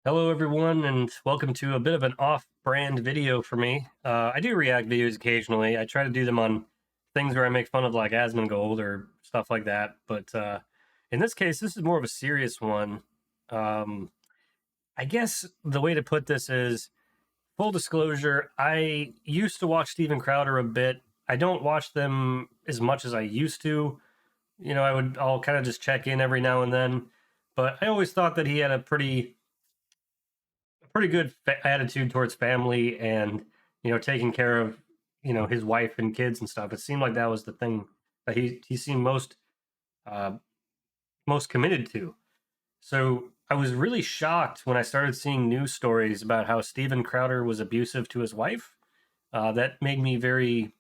Hello, everyone, and welcome to a bit of an off-brand video for me. I do react videos occasionally. I try to do them on things where I make fun of like Asmongold or stuff like that. But in this case, this is more of a serious one. Um, I guess the way to put this is full disclosure. I used to watch Steven Crowder a bit. I don't watch them as much as I used to. I'll kind of just check in every now and then. But I always thought that he had a pretty good attitude towards family and taking care of his wife and kids and stuff. It seemed like that was the thing that he seemed uh, most committed to. So I was really shocked when I started seeing news stories about how Steven Crowder was abusive to his wife. That made me very,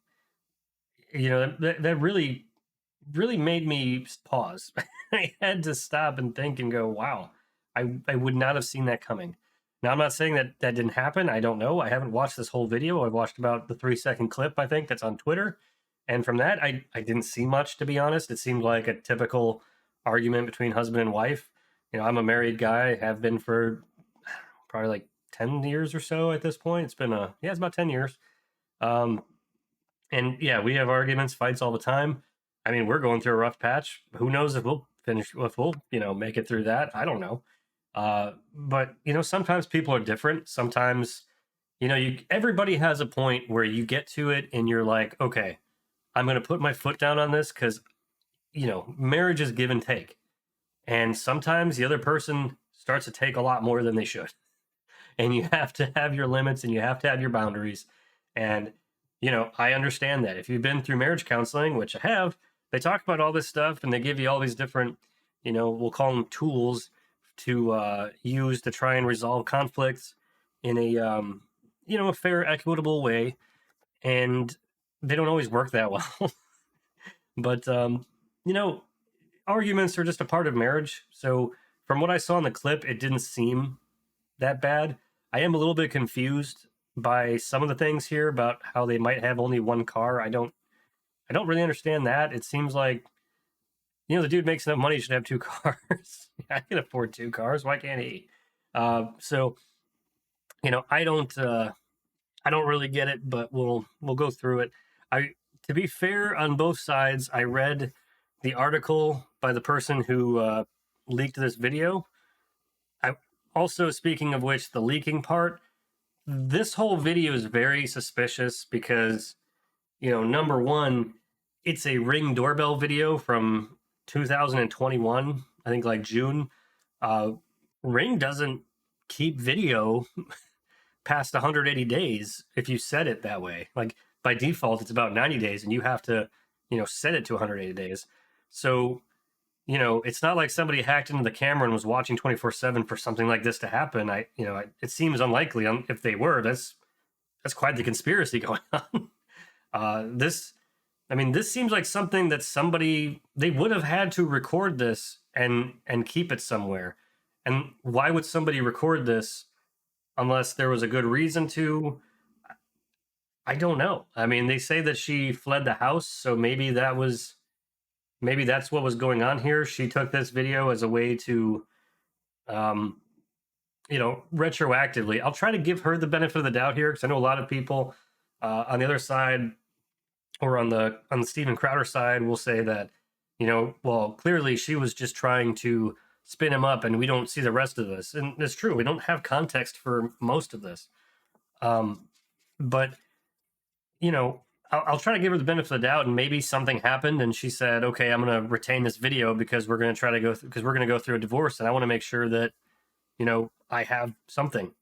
that really made me pause. I had to stop and think and go, wow, I would not have seen that coming. Now, I'm not saying that that didn't happen. I don't know. I haven't watched this whole video. I've watched about the 3-second clip, I think, that's on Twitter. And from that, I didn't see much, to be honest. It seemed like a typical argument between husband and wife. I'm a married guy, have been for probably like 10 years or so at this point. It's about 10 years. Um, and yeah, we have arguments, fights all the time. I mean, we're going through a rough patch. Who knows if we'll, make it through that. I don't know. But sometimes people are different. Sometimes, everybody has a point where you get to it and you're like, okay, I'm going to put my foot down on this because, marriage is give and take. And sometimes the other person starts to take a lot more than they should. And you have to have your limits and you have to have your boundaries. And, I understand that. If you've been through marriage counseling, which I have, they talk about all this stuff and they give you all these different, we'll call them tools to use to try and resolve conflicts in a fair, equitable way. And they don't always work that well. But, you know, arguments are just a part of marriage. So from what I saw in the clip, it didn't seem that bad. I am a little bit confused by some of the things here about how they might have only one car. I don't really understand that. It seems like the dude makes enough money, he should have two cars. I can afford two cars. Why can't he? So I don't really get it, but we'll go through it. I To be fair on both sides, I read the article by the person who leaked this video. I also, speaking of which, the leaking part, this whole video is very suspicious because number one, it's a Ring doorbell video from 2021, I think like June. Uh, Ring doesn't keep video past 180 days if you set it that way. Like by default, it's about 90 days, and you have to, set it to 180 days. So, it's not like somebody hacked into the camera and was watching 24/7 for something like this to happen. It seems unlikely. If they were, that's quite the conspiracy going on. This seems like something that they would have had to record this and keep it somewhere. And why would somebody record this unless there was a good reason to? I don't know. I mean, they say that she fled the house, so maybe that's what was going on here. She took this video as a way to um retroactively. I'll try to give her the benefit of the doubt here because I know a lot of people on the other side, or on the Steven Crowder side, will say that well, clearly she was just trying to spin him up, and we don't see the rest of this. And it's true, we don't have context for most of this. But I'll try to give her the benefit of the doubt, and maybe something happened, and she said, "Okay, I'm going to retain this video because we're going to try to because we're going to go through a divorce, and I want to make sure that I have something."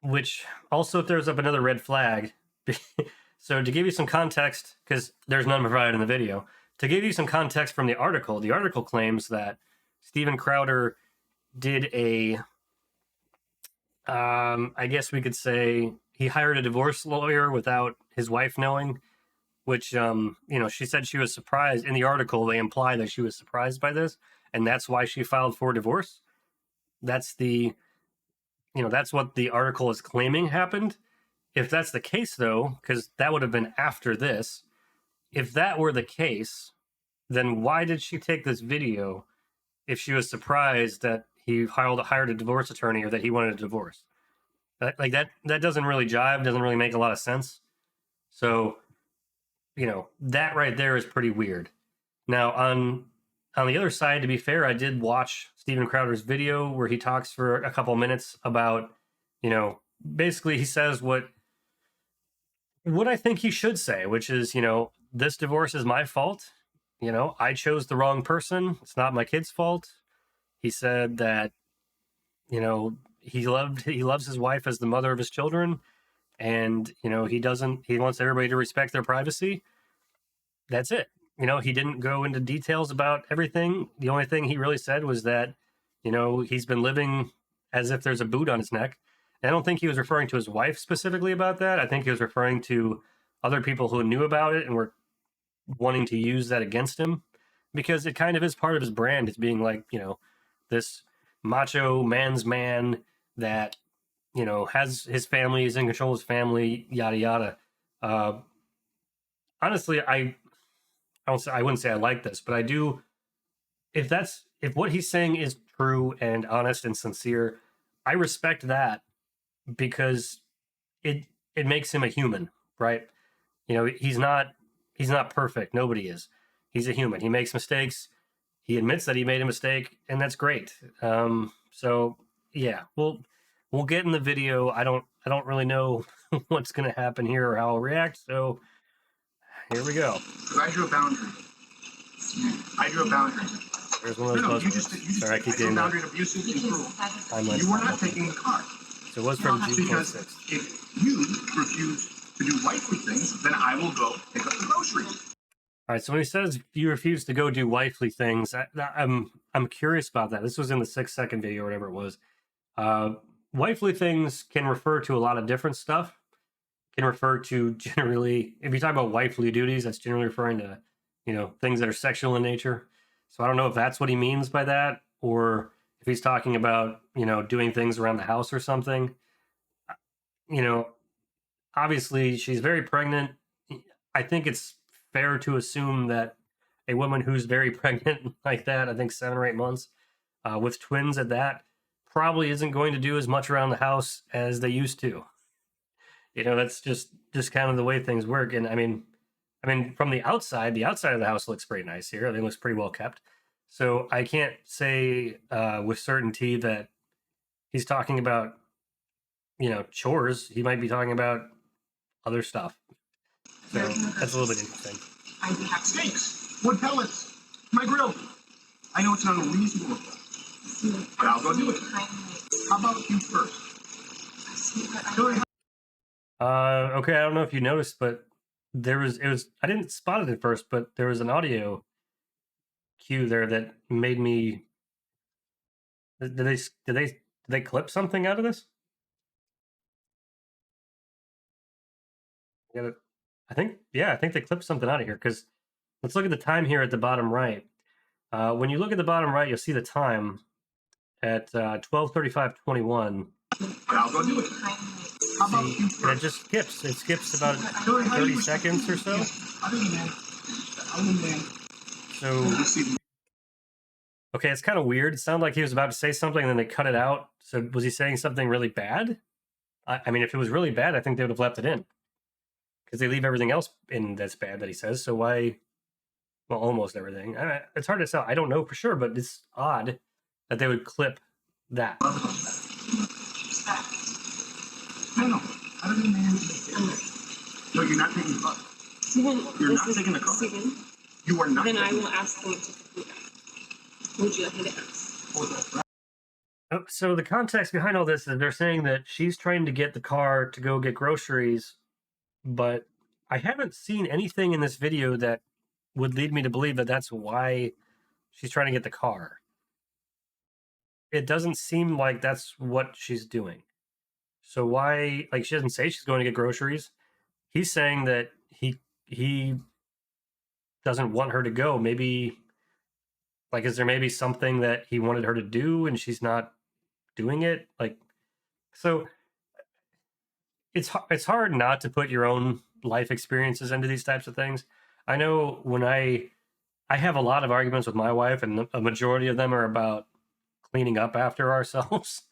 Which also throws up another red flag. So to give you some context, because there's none provided in the video, to give you some context from the article claims that Steven Crowder did I guess we could say he hired a divorce lawyer without his wife knowing, which, she said she was surprised. In the article, they imply that she was surprised by this, and that's why she filed for divorce. That's that's what the article is claiming happened. If that's the case, though, because that would have been after this, if that were the case, then why did she take this video if she was surprised that he hired a divorce attorney, or that he wanted a divorce. That doesn't really jive, doesn't really make a lot of sense. So, that right there is pretty weird. Now, on the other side, to be fair, I did watch Steven Crowder's video where he talks for a couple minutes about, basically he says what I think he should say, which is, this divorce is my fault. I chose the wrong person. It's not my kid's fault. He said that, he loves his wife as the mother of his children, and he wants everybody to respect their privacy. That's it. He didn't go into details about everything. The only thing he really said was that, he's been living as if there's a boot on his neck. And I don't think he was referring to his wife specifically about that. I think he was referring to other people who knew about it and were wanting to use that against him, because it kind of is part of his brand. It's being like, this macho man's man that, has his family, is in control of his family, yada, yada. Honestly, I wouldn't say I like this, but I do. If what he's saying is true and honest and sincere, I respect that, because it makes him a human, right? He's not perfect. Nobody is. He's a human. He makes mistakes. He admits that he made a mistake, and that's great. So yeah, we'll get in the video. I don't really know what's going to happen here or how I'll react. So here we go. I drew a boundary. There's one of those buzzwords. Sorry, I keep getting that. Abusive and cruel. You were not taking the car. So it was from June 26th. Because if you refuse to do wifely things, then I will go pick up the groceries. All right. So when he says you refuse to go do wifely things, I'm curious about that. This was in the 6-second video or whatever it was. Wifely things can refer to a lot of different stuff. Can refer to generally, if you talk about wifely duties, that's generally referring to, things that are sexual in nature. So I don't know if that's what he means by that, or if he's talking about, doing things around the house or something. Obviously she's very pregnant. I think it's fair to assume that a woman who's very pregnant like that, I think 7 or 8 months, with twins at that, probably isn't going to do as much around the house as they used to. That's just kind of the way things work. And I mean, from the outside of the house looks pretty nice here. It looks pretty well kept. So I can't say with certainty that he's talking about, chores. He might be talking about other stuff. So that's a little bit interesting. I have steaks, wood pellets, my grill. I know it's not unreasonable, but I'll go do it. How about you first? Okay, I don't know if you noticed, but I didn't spot it at first, but there was an audio cue there that made me. Did they clip something out of this? I think they clipped something out of here, because let's look at the time here at the bottom right. When you look at the bottom right, you'll see the time at 12:35:21. I'll go do it. And it just skips. It skips about 30 seconds or so. So, okay, it's kind of weird. It sounded like he was about to say something, and then they cut it out. So was he saying something really bad? I mean, if it was really bad, I think they would have left it in, because they leave everything else in that's bad that he says. So why? Well, almost everything. It's hard to tell. I don't know for sure, but it's odd that they would clip that. No. Other than that, no, you're not taking the car. Steven, You're not taking the car. Steven, You are not. then I will ask them to complete that. Would you like me to ask? So the context behind all this is they're saying that she's trying to get the car to go get groceries, but I haven't seen anything in this video that would lead me to believe that that's why she's trying to get the car. It doesn't seem like that's what she's doing. So why, like, she doesn't say she's going to get groceries. He's saying that he doesn't want her to go. Maybe, like, is there maybe something that he wanted her to do and she's not doing it? Like, so it's hard not to put your own life experiences into these types of things. I know when I have a lot of arguments with my wife, and a majority of them are about cleaning up after ourselves.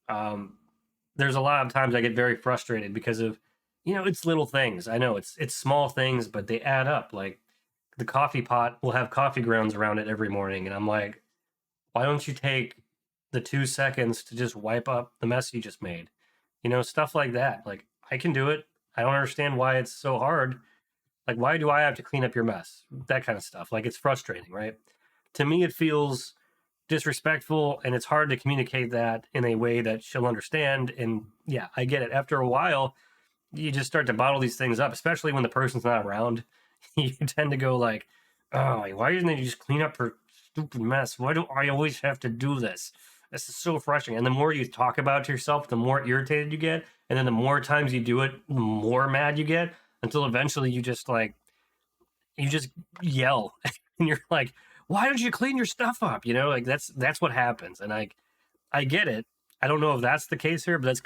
There's a lot of times I get very frustrated because of, it's little things. I know it's small things, but they add up. Like the coffee pot will have coffee grounds around it every morning, and I'm like, why don't you take the 2 seconds to just wipe up the mess you just made? Stuff like that. Like I can do it. I don't understand why it's so hard. Like, why do I have to clean up your mess? That kind of stuff. Like, it's frustrating, right? To me, it feels disrespectful, and it's hard to communicate that in a way that she'll understand. And yeah, I get it. After a while, you just start to bottle these things up, especially when the person's not around. You tend to go like, oh, why didn't they just clean up her stupid mess? Why do I always have to do this? This is so frustrating. And the more you talk about it to yourself, the more irritated you get. And then the more times you do it, the more mad you get, until eventually you just yell and you're like, why don't you clean your stuff up? Like that's what happens. And I get it. I don't know if that's the case here, but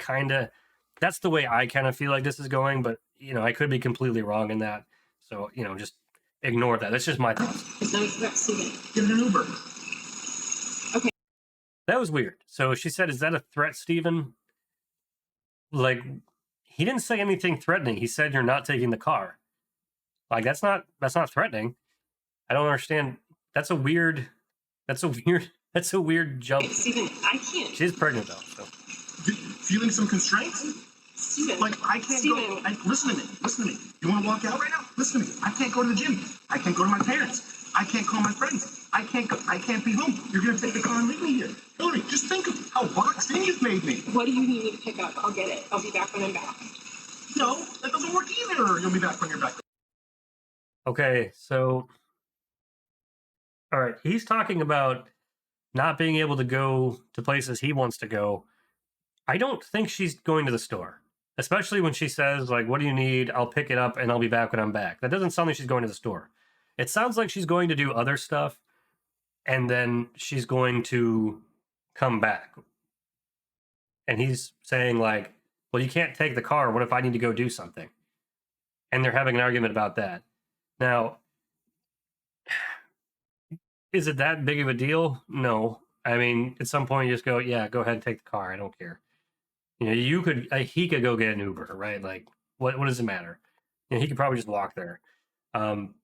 that's the way I kind of feel like this is going. But I could be completely wrong in that. So just ignore that. That's just my thoughts. It's not a threat, Steven. Get an Uber. Okay. That was weird. So she said, is that a threat, Steven? Like, he didn't say anything threatening. He said you're not taking the car. Like that's not threatening. I don't understand. That's a weird jump. Steven, I can't. She's pregnant though, so. Feeling some constraints? Steven. Like I can't go. Listen to me. You want to walk out right now? Listen to me. I can't go to the gym. I can't go to my parents. I can't call my friends. I can't be home. You're gonna take the car and leave me here. Hillary, just think of how boxed in you've made me. What do you need me to pick up? I'll get it. I'll be back when I'm back. No, that doesn't work either. You'll be back when you're back. Okay, so all right, he's talking about not being able to go to places he wants to go. I don't think she's going to the store, especially when she says, like, what do you need? I'll pick it up and I'll be back when I'm back. That doesn't sound like she's going to the store. It sounds like she's going to do other stuff and then she's going to come back. And he's saying, like, well, you can't take the car. What if I need to go do something? And they're having an argument about that. Now, is it that big of a deal? No. I mean, at some point you just go, yeah, go ahead and take the car. I don't care. He could go get an Uber, right? Like, what does it matter? He could probably just walk there. I'm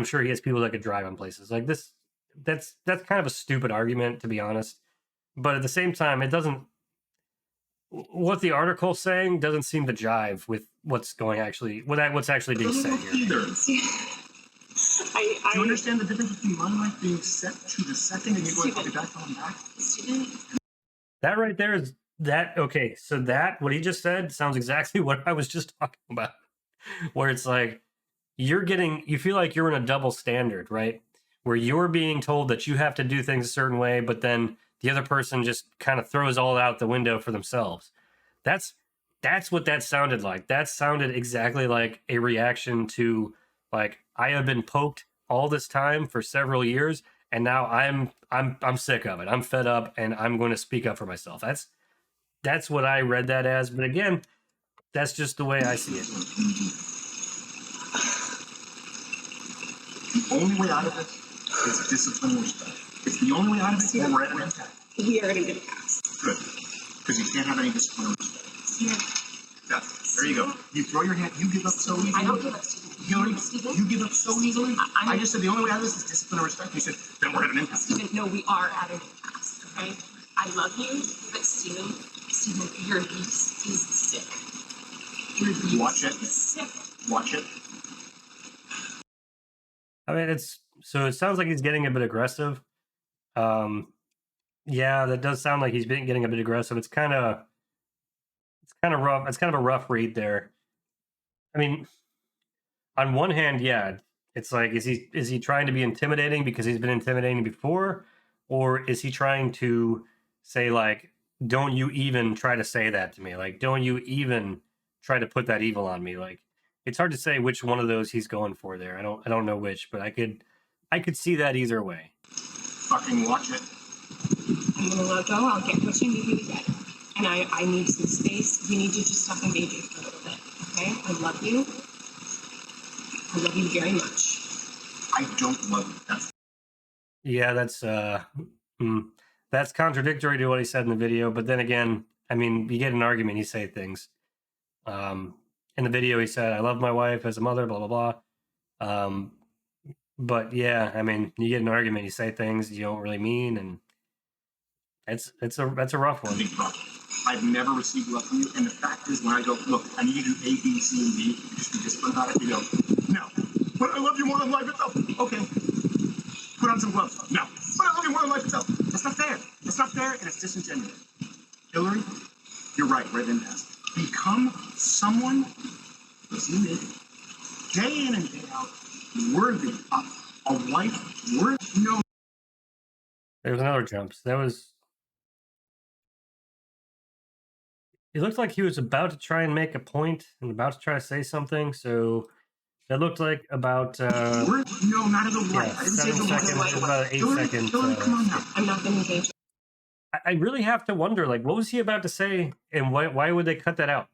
sure he has people that could drive on places like this. That's kind of a stupid argument, to be honest. But at the same time, it doesn't. What the article's saying doesn't seem to jive with what's actually being said here. Either. I Do you understand the difference between my life being set to the second and you going to be back on back? Steven. That right there is that okay. So what he just said sounds exactly what I was just talking about. Where it's like you feel like you're in a double standard, right? Where you're being told that you have to do things a certain way, but then the other person just kind of throws all out the window for themselves. That's what that sounded like. That sounded exactly like a reaction to, like, I have been poked all this time for several years, and now I'm sick of it. I'm fed up, and I'm going to speak up for myself. That's what I read that as. But again, that's just the way I see it. The only way out of it is discipline and respect. It's the only way out of it, and we're at an impact. We are at a good pass. Good. Because you can't have any discipline or respect. Yeah. There you go. You throw your hand, you give up so easily. I don't give up, Steven. You give up so easily. I just said the only way out of this is discipline and respect. You said, then we're at an impasse. Steven, no, we are at an impasse, okay? I love you, but Steven, your yeast is sick. Your yeast Watch it. is sick. Watch it. I mean, it sounds like he's getting a bit aggressive. Yeah, that does sound like he's been getting a bit aggressive. It's kind of rough. It's kind of a rough read there. I mean, on one hand, yeah, it's like, is he trying to be intimidating because he's been intimidating before, or is he trying to say, like, don't you even try to say that to me? Like, don't you even try to put that evil on me? Like, it's hard to say which one of those he's going for there. I don't know which, but I could see that either way. Fucking watch it. I'm gonna let go. I'll get what you need me to get. And I need some space. We need to just stop engaging for a little bit. Okay? I love you. I love you very much. I don't love you. that's contradictory to what he said in the video. But then again, I mean, you get an argument, you say things. In the video, he said, "I love my wife as a mother," blah blah blah. But yeah, I mean, you get an argument, you say things you don't really mean, and that's a rough one. Big problem. I've never received love from you, and the fact is, when I go, look, I need you to do A, B, C, and D, you just be disciplined about it. You go, no, but I love you more than life itself. Okay, put on some gloves. No, but I love you more than life itself. That's not fair. That's not fair, and it's disingenuous. Hillary, you're right in that. Become someone that's you day in and day out, worthy of a wife, worthy. No. There was another jump. That was. He looked like he was about to try and make a point and about to try to say something. So that looked like about No, not as a wife. yeah, 7 seconds, about 8 seconds. Come on now. I'm not going to engage. I really have to wonder, like, what was he about to say, and why would they cut that out?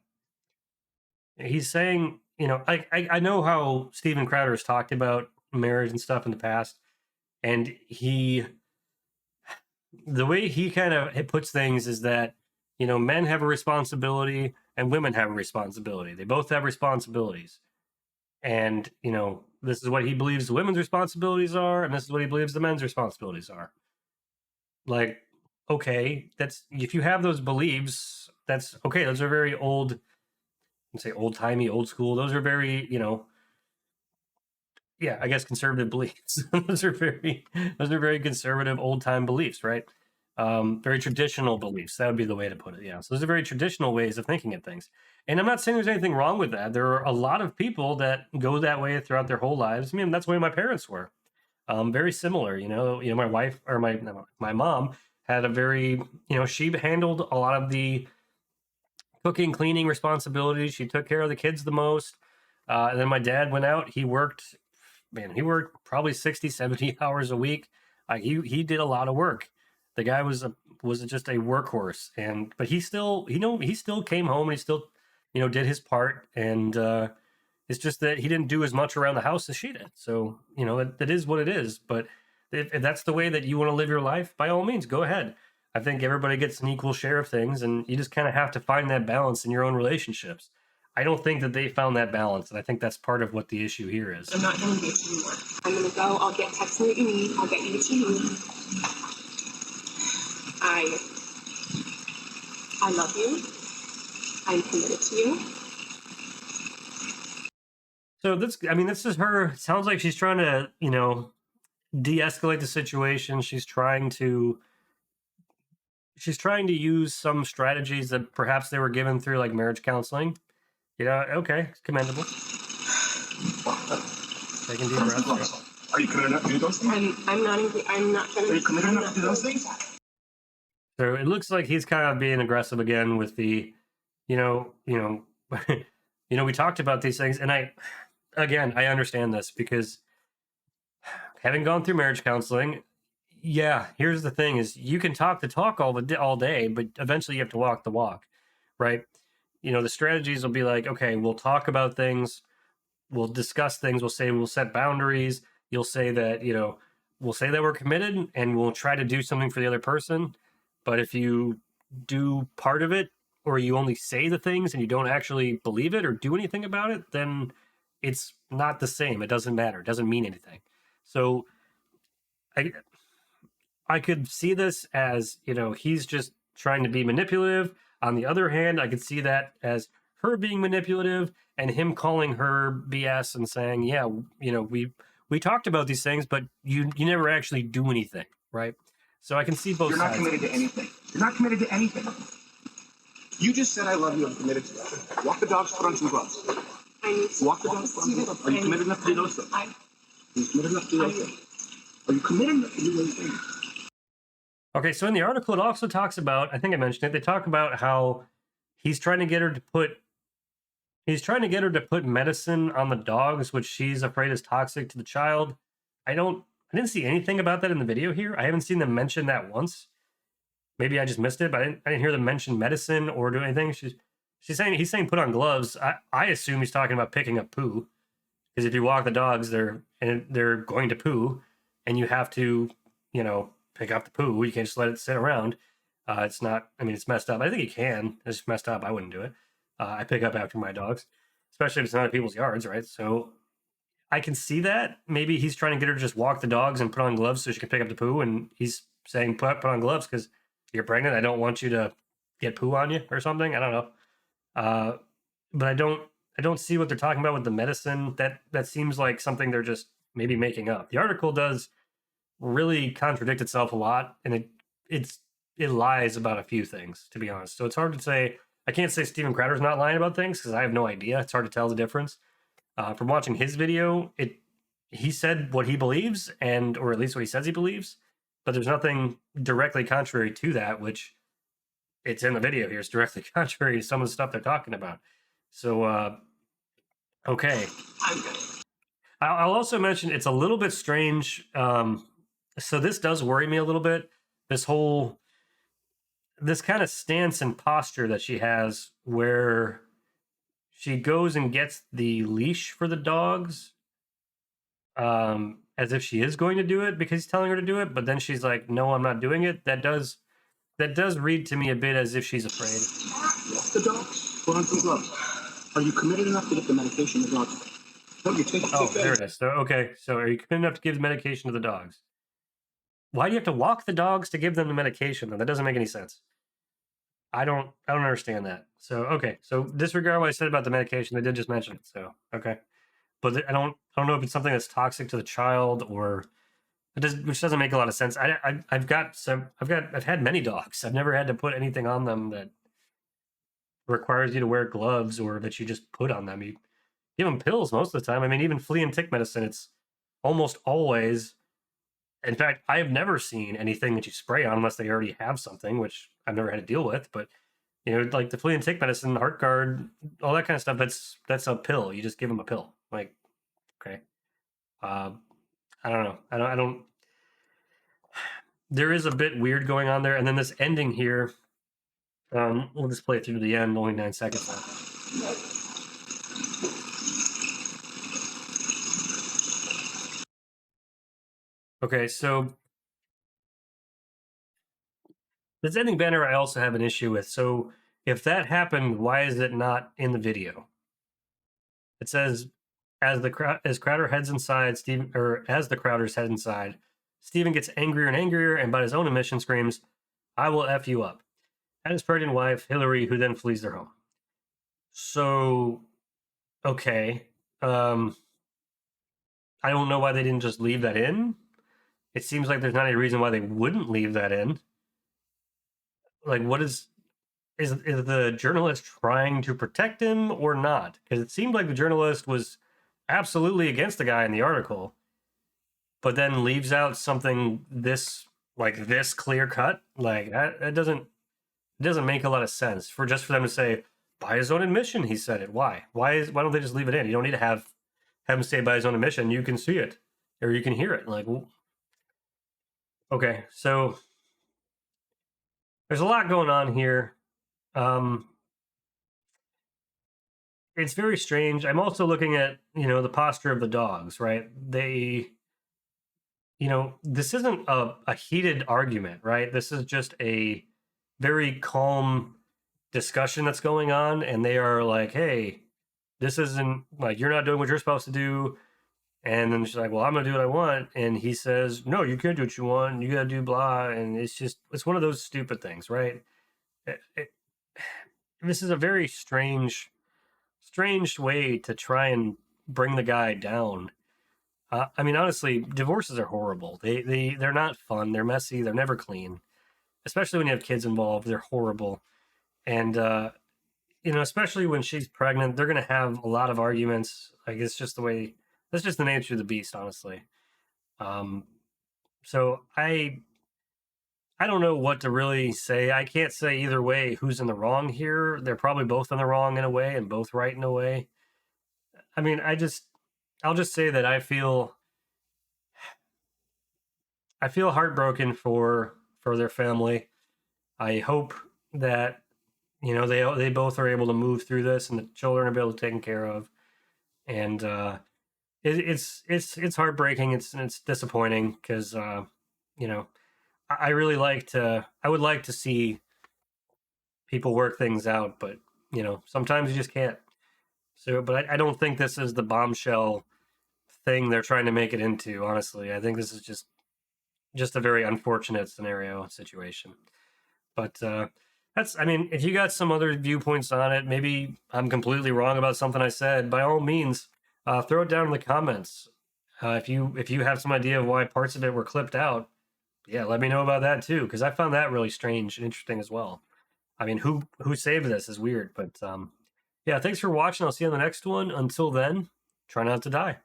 He's saying, you know, I know how Steven Crowder has talked about marriage and stuff in the past, and the way he kind of puts things is that, you know, men have a responsibility and women have a responsibility. They both have responsibilities. And, you know, this is what he believes the women's responsibilities are, and this is what he believes the men's responsibilities are. Like, okay, that's, if you have those beliefs, that's okay. Those are very old, I'd say old-timey, old school. Those are very, you know, yeah, I guess conservative beliefs. those are very conservative, old-time beliefs, right? Very traditional beliefs. That would be the way to put it. Yeah. So those are very traditional ways of thinking of things. And I'm not saying there's anything wrong with that. There are a lot of people that go that way throughout their whole lives. I mean, that's the way my parents were. Very similar. You know, my wife or my mom had a very, you know, she handled a lot of the cooking, cleaning responsibilities. She took care of the kids the most. And then my dad went out. He worked probably 60, 70 hours a week. He did a lot of work. The guy was just a workhorse, but he still came home and he still, you know, did his part. And it's just that he didn't do as much around the house as she did. So, you know, that is what it is. But if that's the way that you want to live your life, by all means, go ahead. I think everybody gets an equal share of things, and you just kind of have to find that balance in your own relationships. I don't think that they found that balance, and I think that's part of what the issue here is. I'm not going to engage anymore. I'm going to go. I'll get text me what you need. I'll get you what you need. I love you. I'm committed to you. So this is her. It sounds like she's trying to, you know, de-escalate the situation. She's trying to use some strategies that perhaps they were given through like marriage counseling. You know, okay, it's commendable. Taking deep breaths. Are you committed enough to do those things? I'm not going to. Are you committed enough to do those things? So it looks like he's kind of being aggressive again with the, you know, we talked about these things, and I understand this because having gone through marriage counseling, yeah, here's the thing: is you can talk the talk all day, but eventually you have to walk the walk, right? You know, the strategies will be like, okay, we'll talk about things, we'll discuss things, we'll set boundaries. You'll say that, you know, we'll say that we're committed and we'll try to do something for the other person. But if you do part of it, or you only say the things and you don't actually believe it or do anything about it, then it's not the same. It doesn't matter. It doesn't mean anything. So I could see this as, you know, he's just trying to be manipulative. On the other hand, I could see that as her being manipulative and him calling her BS and saying, yeah, you know, we talked about these things, but you never actually do anything, right? So I can see both sides. You're not committed to anything. You're not committed to anything. You just said, I love you, I'm committed to that. Walk the dogs, put on some gloves. Walk the dogs, put on some gloves. Are you committed enough to do those things? Are you committed enough to do those things? Are you committed enough to do those things? Okay, so in the article, it also talks about, I think I mentioned it, they talk about how he's trying to get her to put medicine on the dogs, which she's afraid is toxic to the child. I didn't see anything about that in the video here. I haven't seen them mention that once. Maybe I just missed it, but I didn't hear them mention medicine or do anything. He's saying put on gloves. I assume he's talking about picking up poo, because if you walk the dogs, they're going to poo, and you have to, you know, pick up the poo. You can't just let it sit around. It's not. I mean, it's messed up. I think you can. It's messed up. I wouldn't do it. I pick up after my dogs, especially if it's not in people's yards, right? So I can see that. Maybe he's trying to get her to just walk the dogs and put on gloves so she can pick up the poo, and he's saying put on gloves because you're pregnant. I don't want you to get poo on you or something. I don't know. Uh, but I don't see what they're talking about with the medicine. That seems like something they're just maybe making up. The article does really contradict itself a lot, and it lies about a few things, to be honest. So it's hard to say. I can't say Steven Crowder's not lying about things because I have no idea. It's hard to tell the difference. From watching his video, he said what he believes, and or at least what he says he believes, but there's nothing directly contrary to that, which it's in the video here. It's directly contrary to some of the stuff they're talking about. So okay. I'll also mention it's a little bit strange. So this does worry me a little bit. This kind of stance and posture that she has, where she goes and gets the leash for the dogs, as if she is going to do it because he's telling her to do it, but then she's like, "No, I'm not doing it." That does read to me a bit as if she's afraid. Walk the dogs. Put on some gloves. Are you committed enough to get the medication the dogs? What you take? Oh, there it is. So okay, so are you committed enough to give the medication to the dogs? Why do you have to walk the dogs to give them the medication? Then that doesn't make any sense. I don't understand that. So okay, so disregard what I said about the medication. They did just mention it. So okay, but I don't know if it's something that's toxic to the child or which doesn't make a lot of sense. I've had many dogs. I've never had to put anything on them that requires you to wear gloves or that you just put on them. You give them pills most of the time. I mean, even flea and tick medicine, it's almost always. In fact, I have never seen anything that you spray on unless they already have something, which I've never had to deal with. But like the flea and tick medicine, heart guard, all that kind of stuff. That's a pill. You just give them a pill. Like, okay, I don't know. I don't. There is a bit weird going on there, and then this ending here. We'll just play it through to the end. Only 9 seconds left. Okay, so this ending banner I also have an issue with. So if that happened, why is it not in the video? It says as Crowder heads inside, as the Crowders head inside, Steven gets angrier and angrier, and by his own admission screams, "I will F you up," at his pregnant wife, Hillary, who then flees their home. So, okay. I don't know why they didn't just leave that in. It seems like there's not any reason why they wouldn't leave that in. Like, what is the journalist trying to protect him or not? Because it seemed like the journalist was absolutely against the guy in the article, but then leaves out something this clear cut. Like that doesn't make a lot of sense for them to say by his own admission he said it. Why don't they just leave it in? You don't need to have him say by his own admission. You can see it or you can hear it. Like, okay, so there's a lot going on here. It's very strange. I'm also looking at the posture of the dogs. Right, this isn't a heated argument, right? This is just a very calm discussion that's going on, and they are like, "Hey, this isn't like you're not doing what you're supposed to do." And then she's like, "Well, I'm gonna do what I want," and he says, "No, you can't do what you want. You gotta do blah." And it's one of those stupid things, right? This is a very strange way to try and bring the guy down. I mean, honestly, divorces are horrible. They're not fun. They're messy. They're never clean, especially when you have kids involved. They're horrible, and especially when she's pregnant, they're gonna have a lot of arguments. Like it's just the way. That's just the nature of the beast, honestly. So I don't know what to really say. I can't say either way who's in the wrong here. They're probably both in the wrong in a way and both right in a way. I mean, I'll just say that I feel heartbroken for their family. I hope that they both are able to move through this and the children are able to taken care of. And it's heartbreaking. It's disappointing because I really I would like to see people work things out, but sometimes you just can't. So, but I don't think this is the bombshell thing they're trying to make it into. Honestly, I think this is just a very unfortunate scenario situation. But I mean, if you got some other viewpoints on it, maybe I'm completely wrong about something I said. By all means, throw it down in the comments. If you have some idea of why parts of it were clipped out, yeah, let me know about that too, because I found that really strange and interesting as well. I mean, who saved this is weird, but yeah, thanks for watching. I'll see you on the next one. Until then, try not to die.